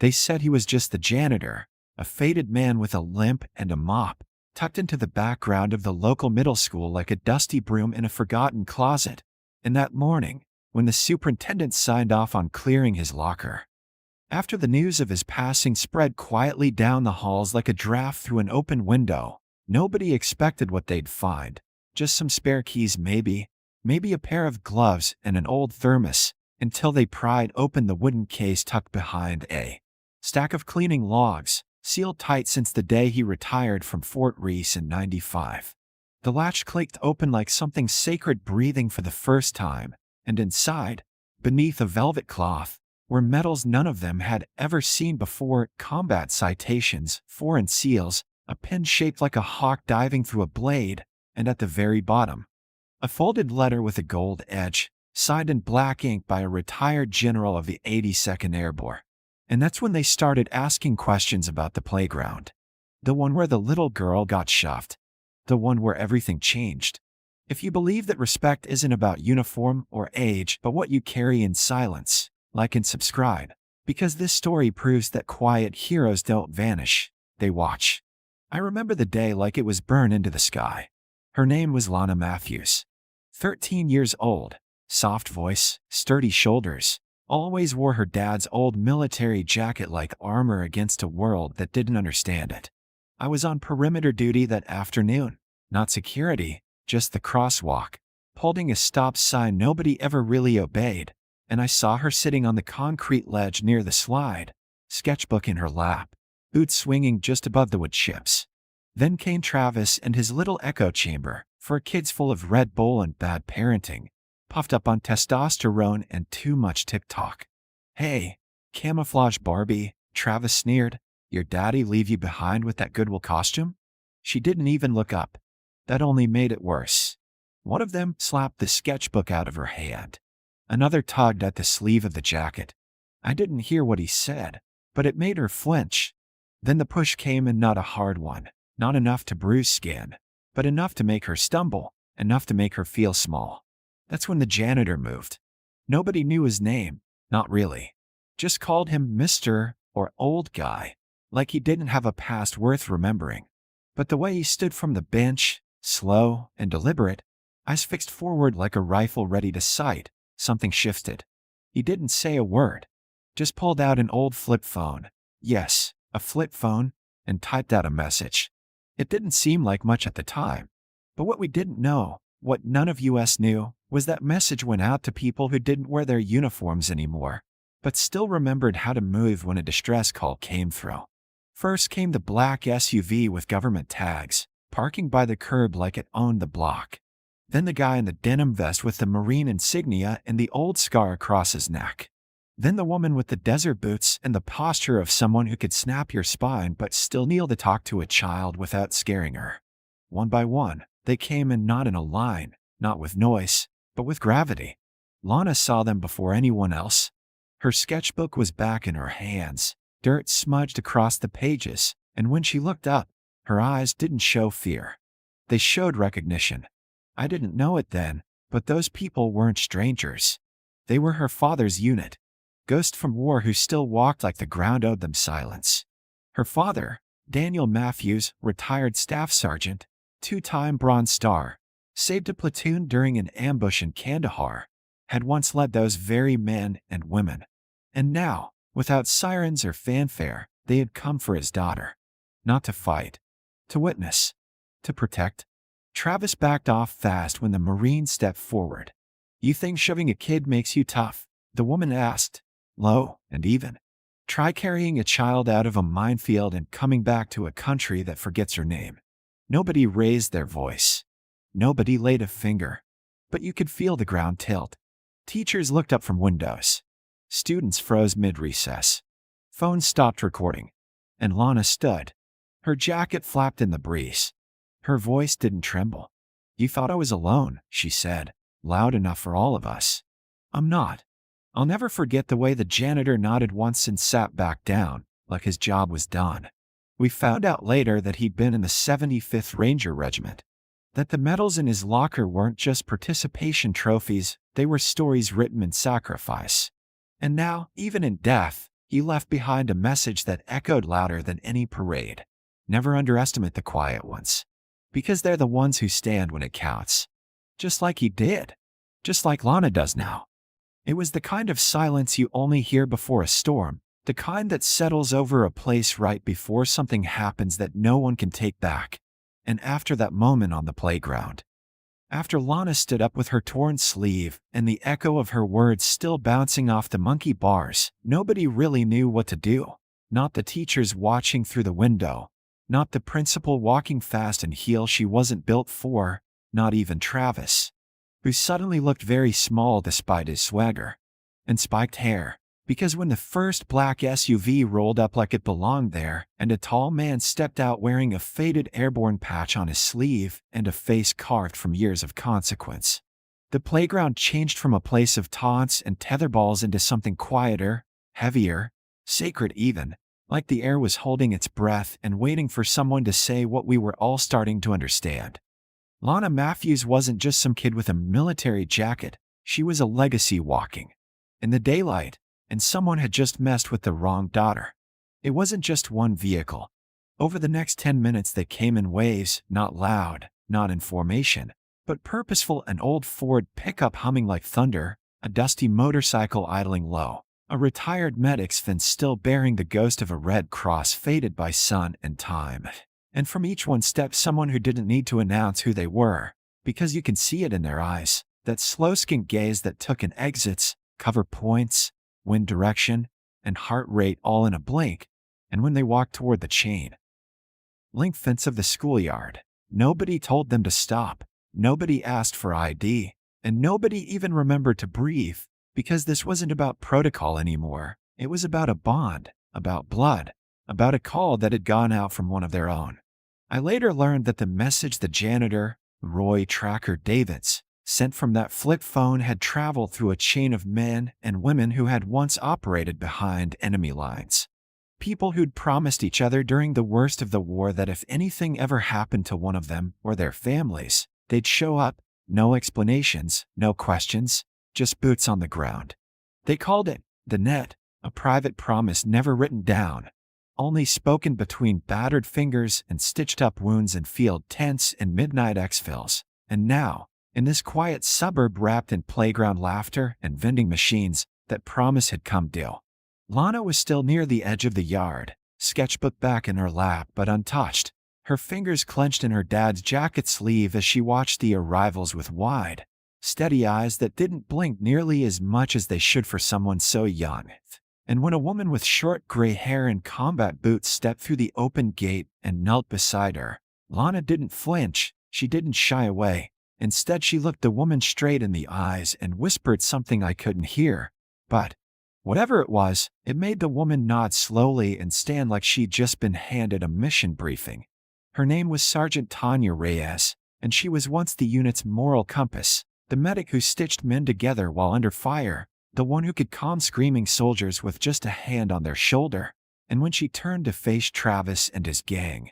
They said he was just the janitor, a faded man with a limp and a mop, tucked into the background of the local middle school like a dusty broom in a forgotten closet. And that morning, when the superintendent signed off on clearing his locker, after the news of his passing spread quietly down the halls like a draft through an open window, nobody expected what they'd find. Just some spare keys maybe a pair of gloves and an old thermos, until they pried open the wooden case tucked behind a stack of cleaning logs, sealed tight since the day he retired from Fort Reese in '95. The latch clicked open like something sacred breathing for the first time, and inside, beneath a velvet cloth, were medals none of them had ever seen before, combat citations, foreign seals, a pin shaped like a hawk diving through a blade, and at the very bottom, a folded letter with a gold edge, signed in black ink by a retired general of the 82nd Airborne. And that's when they started asking questions about the playground. The one where the little girl got shoved. The one where everything changed. If you believe that respect isn't about uniform or age but what you carry in silence, like and subscribe, because this story proves that quiet heroes don't vanish, they watch. I remember the day like it was burned into the sky. Her name was Lana Matthews. 13 years old, soft voice, sturdy shoulders, always wore her dad's old military jacket like armor against a world that didn't understand it. I was on perimeter duty that afternoon, not security, just the crosswalk, holding a stop sign nobody ever really obeyed, and I saw her sitting on the concrete ledge near the slide, sketchbook in her lap, boots swinging just above the wood chips. Then came Travis and his little echo chamber, for kids full of Red Bull and bad parenting, puffed up on testosterone and too much TikTok. "Hey, camouflage Barbie," Travis sneered. "Your daddy leave you behind with that Goodwill costume?" She didn't even look up. That only made it worse. One of them slapped the sketchbook out of her hand. Another tugged at the sleeve of the jacket. I didn't hear what he said, but it made her flinch. Then the push came, and not a hard one, not enough to bruise skin, but enough to make her stumble, enough to make her feel small. That's when the janitor moved. Nobody knew his name, not really. Just called him Mr. or Old Guy, like he didn't have a past worth remembering. But the way he stood from the bench, slow and deliberate, eyes fixed forward like a rifle ready to sight, something shifted. He didn't say a word, just pulled out an old flip phone. Yes, a flip phone, and typed out a message. It didn't seem like much at the time, but what we didn't know, what none of us knew, was that message went out to people who didn't wear their uniforms anymore, but still remembered how to move when a distress call came through. First came the black SUV with government tags, parking by the curb like it owned the block. Then the guy in the denim vest with the Marine insignia and the old scar across his neck. Then the woman with the desert boots and the posture of someone who could snap your spine but still kneel to talk to a child without scaring her. One by one, they came in, not in a line, not with noise, but with gravity. Lana saw them before anyone else. Her sketchbook was back in her hands, dirt smudged across the pages, and when she looked up, her eyes didn't show fear. They showed recognition. I didn't know it then, but those people weren't strangers. They were her father's unit. Ghost from war who still walked like the ground owed them silence. Her father, Daniel Matthews, retired staff sergeant, two-time Bronze Star, saved a platoon during an ambush in Kandahar, had once led those very men and women. And now, without sirens or fanfare, they had come for his daughter. Not to fight, to witness, to protect. Travis backed off fast when the Marine stepped forward. "You think shoving a kid makes you tough?" the woman asked, low and even. "Try carrying a child out of a minefield and coming back to a country that forgets your name." Nobody raised their voice. Nobody laid a finger. But you could feel the ground tilt. Teachers looked up from windows. Students froze mid-recess. Phones stopped recording. And Lana stood. Her jacket flapped in the breeze. Her voice didn't tremble. "You thought I was alone," she said, loud enough for all of us. "I'm not." I'll never forget the way the janitor nodded once and sat back down, like his job was done. We found out later that he'd been in the 75th Ranger Regiment. That the medals in his locker weren't just participation trophies, they were stories written in sacrifice. And now, even in death, He left behind a message that echoed louder than any parade. Never underestimate the quiet ones. Because they're the ones who stand when it counts. Just like he did. Just like Lana does now. It was the kind of silence you only hear before a storm, the kind that settles over a place right before something happens that no one can take back. And after that moment on the playground, after Lana stood up with her torn sleeve and the echo of her words still bouncing off the monkey bars, nobody really knew what to do. Not the teachers watching through the window, not the principal walking fast in heels she wasn't built for, not even Travis, who suddenly looked very small despite his swagger and spiked hair. Because when the first black SUV rolled up like it belonged there, and a tall man stepped out wearing a faded airborne patch on his sleeve and a face carved from years of consequence, the playground changed from a place of taunts and tetherballs into something quieter, heavier, sacred even, like the air was holding its breath and waiting for someone to say what we were all starting to understand. Lana Matthews wasn't just some kid with a military jacket, she was a legacy walking. In the daylight, and someone had just messed with the wrong daughter. It wasn't just one vehicle. Over the next 10 minutes they came in waves, not loud, not in formation, but purposeful. An old Ford pickup humming like thunder, a dusty motorcycle idling low, a retired medic's van still bearing the ghost of a red cross faded by sun and time. And from each one stepped someone who didn't need to announce who they were, because you can see it in their eyes, that slow-skinned gaze that took in exits, cover points, wind direction, and heart rate all in a blink. And when they walked toward the chain link fence of the schoolyard, nobody told them to stop, nobody asked for ID, and nobody even remembered to breathe, because this wasn't about protocol anymore. It was about a bond, about blood, about a call that had gone out from one of their own. I later learned that the message the janitor, Roy Tracker Davids, sent from that flip phone had traveled through a chain of men and women who had once operated behind enemy lines. People who'd promised each other during the worst of the war that if anything ever happened to one of them or their families, they'd show up, no explanations, no questions, just boots on the ground. They called it the net, a private promise never written down, only spoken between battered fingers and stitched up wounds in field tents and midnight exfils. And now, in this quiet suburb wrapped in playground laughter and vending machines, that promise had come due. Lana was still near the edge of the yard, sketchbook back in her lap but untouched, her fingers clenched in her dad's jacket sleeve as she watched the arrivals with wide, steady eyes that didn't blink nearly as much as they should for someone so young. And when a woman with short gray hair and combat boots stepped through the open gate and knelt beside her, Lana didn't flinch, she didn't shy away. Instead, she looked the woman straight in the eyes and whispered something I couldn't hear. But whatever it was, it made the woman nod slowly and stand like she'd just been handed a mission briefing. Her name was Sergeant Tanya Reyes, and she was once the unit's moral compass, the medic who stitched men together while under fire, the one who could calm screaming soldiers with just a hand on their shoulder. And when she turned to face Travis and his gang,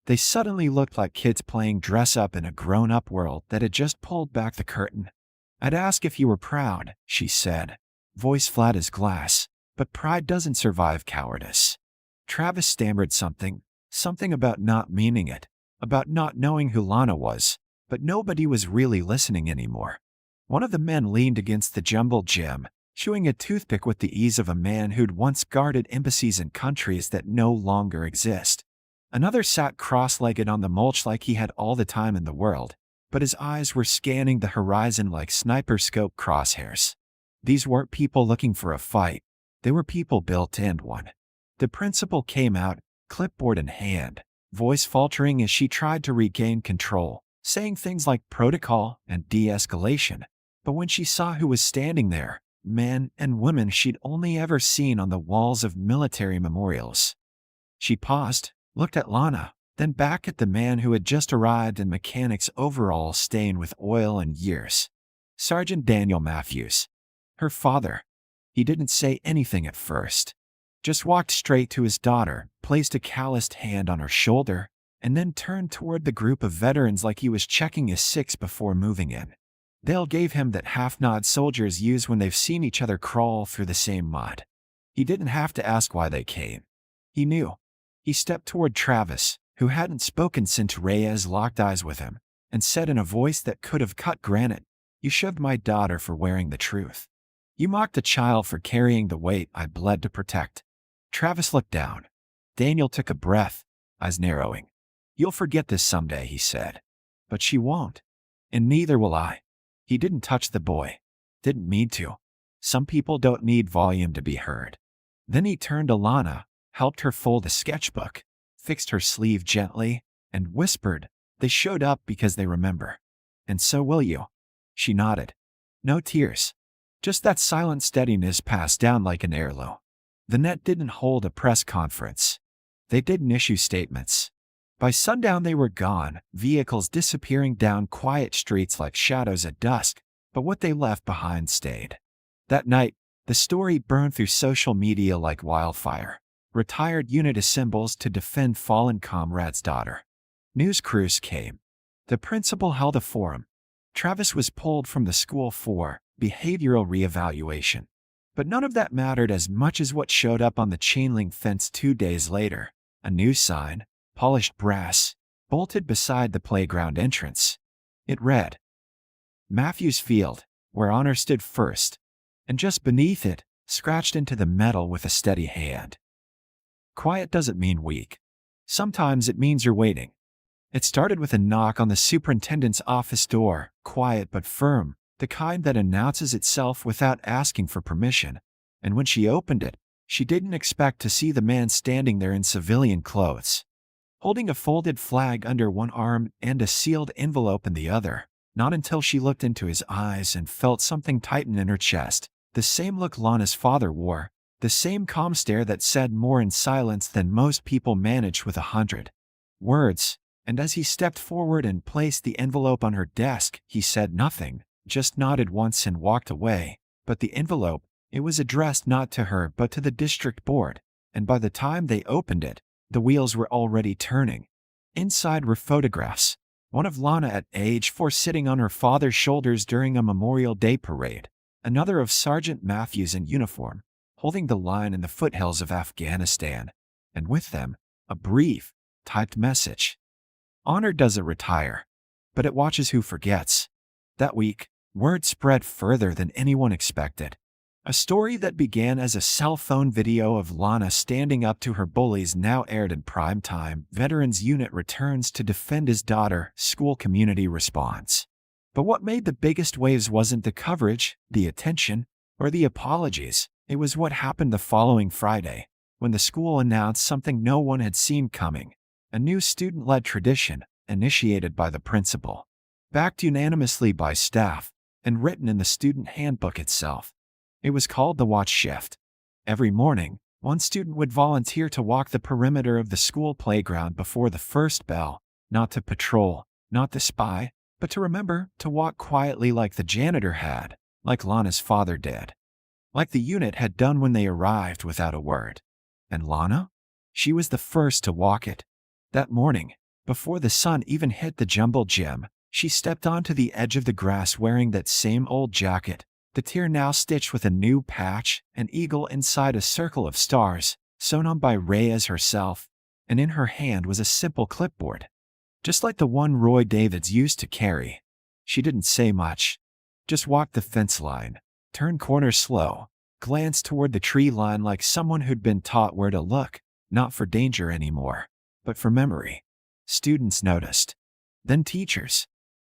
they suddenly looked like kids playing dress-up in a grown-up world that had just pulled back the curtain. "I'd ask if you were proud," she said, voice flat as glass, "but pride doesn't survive cowardice." Travis stammered something about not meaning it, about not knowing who Lana was, but nobody was really listening anymore. One of the men leaned against the jumbled gym, chewing a toothpick with the ease of a man who'd once guarded embassies in countries that no longer exist. Another sat cross-legged on the mulch like he had all the time in the world, but his eyes were scanning the horizon like sniper scope crosshairs. These weren't people looking for a fight, they were people built in one. The principal came out, clipboard in hand, voice faltering as she tried to regain control, saying things like protocol and de-escalation. But when she saw who was standing there, men and women she'd only ever seen on the walls of military memorials, she paused, looked at Lana, then back at the man who had just arrived in mechanic's overalls stained with oil and years. Sergeant Daniel Matthews. Her father. He didn't say anything at first. Just walked straight to his daughter, placed a calloused hand on her shoulder, and then turned toward the group of veterans like he was checking his six before moving in. Dale gave him that half-nod soldiers use when they've seen each other crawl through the same mud. He didn't have to ask why they came. He knew. He stepped toward Travis, who hadn't spoken since Reyes locked eyes with him, and said in a voice that could have cut granite, "You shoved my daughter for wearing the truth. You mocked a child for carrying the weight I bled to protect." Travis looked down. Daniel took a breath, eyes narrowing. "You'll forget this someday," he said. "But she won't. And neither will I." He didn't touch the boy. Didn't need to. Some people don't need volume to be heard. Then he turned to Lana, helped her fold a sketchbook, fixed her sleeve gently, and whispered, "They showed up because they remember. And so will you." She nodded. No tears. Just that silent steadiness passed down like an heirloom. The net didn't hold a press conference. They didn't issue statements. By sundown they were gone, vehicles disappearing down quiet streets like shadows at dusk, but what they left behind stayed. That night, the story burned through social media like wildfire. Retired unit assembles to defend fallen comrade's daughter. News crews came. The principal held a forum. Travis was pulled from the school for behavioral reevaluation. But none of that mattered as much as what showed up on the chain-link fence 2 days later. A new sign, polished brass, bolted beside the playground entrance. It read, "Matthews Field, where honor stood first," and just beneath it, scratched into the metal with a steady hand, "Quiet doesn't mean weak. Sometimes it means you're waiting." It started with a knock on the superintendent's office door, quiet but firm, the kind that announces itself without asking for permission. And when she opened it, she didn't expect to see the man standing there in civilian clothes, holding a folded flag under one arm and a sealed envelope in the other. Not until she looked into his eyes and felt something tighten in her chest, the same look Lana's father wore, the same calm stare that said more in silence than most people manage with 100 words. And as he stepped forward and placed the envelope on her desk, he said nothing, just nodded once and walked away. But the envelope, it was addressed not to her but to the district board, and by the time they opened it, the wheels were already turning. Inside were photographs, one of Lana at age 4 sitting on her father's shoulders during a Memorial Day parade, another of Sergeant Matthews in uniform, holding the line in the foothills of Afghanistan, and with them, a brief, typed message. "Honor doesn't retire, but it watches who forgets." That week, word spread further than anyone expected. A story that began as a cell phone video of Lana standing up to her bullies now aired in prime time. Veterans Unit returns to defend his daughter, school community response. But what made the biggest waves wasn't the coverage, the attention, or the apologies. It was what happened the following Friday, when the school announced something no one had seen coming. A new student-led tradition, initiated by the principal, backed unanimously by staff, and written in the student handbook itself. It was called the Watch Shift. Every morning, one student would volunteer to walk the perimeter of the school playground before the first bell, not to patrol, not to spy, but to remember to walk quietly like the janitor had, like Lana's father did, like the unit had done when they arrived without a word. And Lana? She was the first to walk it. That morning, before the sun even hit the jumble gym, she stepped onto the edge of the grass wearing that same old jacket, the tear now stitched with a new patch, an eagle inside a circle of stars, sewn on by Reyes herself, and in her hand was a simple clipboard, just like the one Roy Davids used to carry. She didn't say much, just walked the fence line, turned corners slow, glanced toward the tree line like someone who'd been taught where to look, not for danger anymore, but for memory. Students noticed. Then teachers.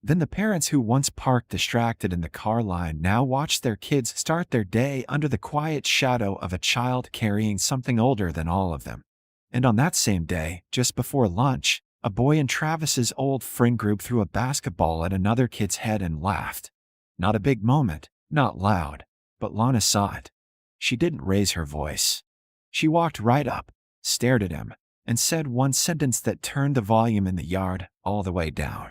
Then the parents who once parked distracted in the car line now watched their kids start their day under the quiet shadow of a child carrying something older than all of them. And on that same day, just before lunch, a boy in Travis's old friend group threw a basketball at another kid's head and laughed. Not a big moment, not loud, but Lana saw it. She didn't raise her voice. She walked right up, stared at him, and said one sentence that turned the volume in the yard all the way down.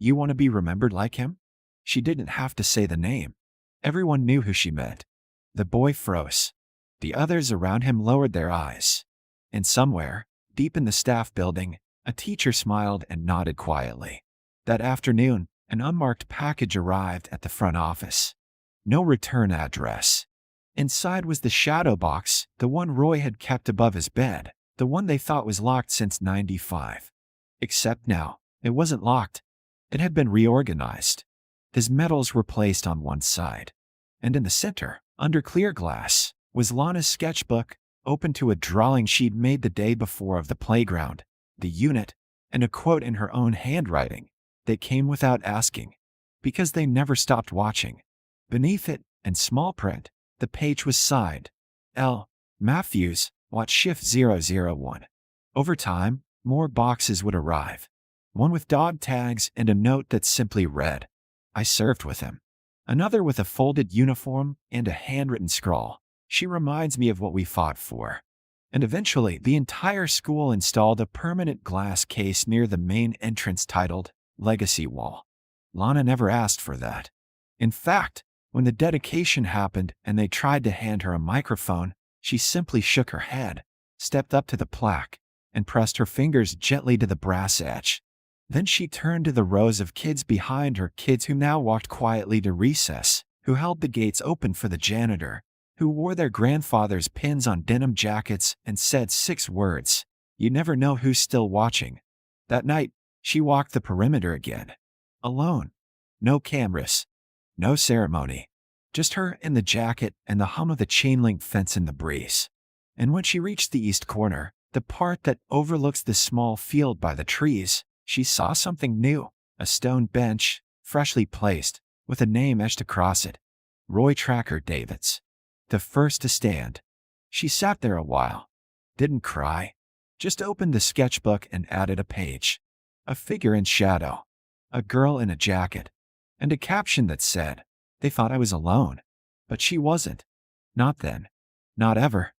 "You want to be remembered like him?" She didn't have to say the name. Everyone knew who she meant. The boy froze. The others around him lowered their eyes. And somewhere, deep in the staff building, a teacher smiled and nodded quietly. That afternoon, an unmarked package arrived at the front office. No return address. Inside was the shadow box, The one Roy had kept above his bed, the one they thought was locked since '95. Except now, it wasn't locked. It had been reorganized. His medals were placed on one side. And in the center, under clear glass, was Lana's sketchbook, open to a drawing she'd made the day before of the playground, the unit, and a quote in her own handwriting. They came without asking, because they never stopped watching. Beneath it, in small print, the page was signed, L. Matthews, Watch Shift 001. Over time, more boxes would arrive. One with dog tags and a note that simply read, I served with him. Another with a folded uniform and a handwritten scrawl. She reminds me of what we fought for. And eventually, the entire school installed a permanent glass case near the main entrance titled Legacy Wall. Lana never asked for that. In fact, when the dedication happened and they tried to hand her a microphone, she simply shook her head, stepped up to the plaque, and pressed her fingers gently to the brass edge. Then she turned to the rows of kids behind her, kids who now walked quietly to recess, who held the gates open for the janitor, who wore their grandfather's pins on denim jackets and said 6 words, You never know who's still watching. That night, she walked the perimeter again. Alone. No cameras. No ceremony. Just her and the jacket and the hum of the chain-link fence in the breeze. And when she reached the east corner, the part that overlooks the small field by the trees, she saw something new, a stone bench, freshly placed, with a name etched across it. Roy Tracker Davids. The first to stand. She sat there a while. Didn't cry. Just opened the sketchbook and added a page. A figure in shadow. A girl in a jacket. And a caption that said, They thought I was alone. But she wasn't. Not then. Not ever.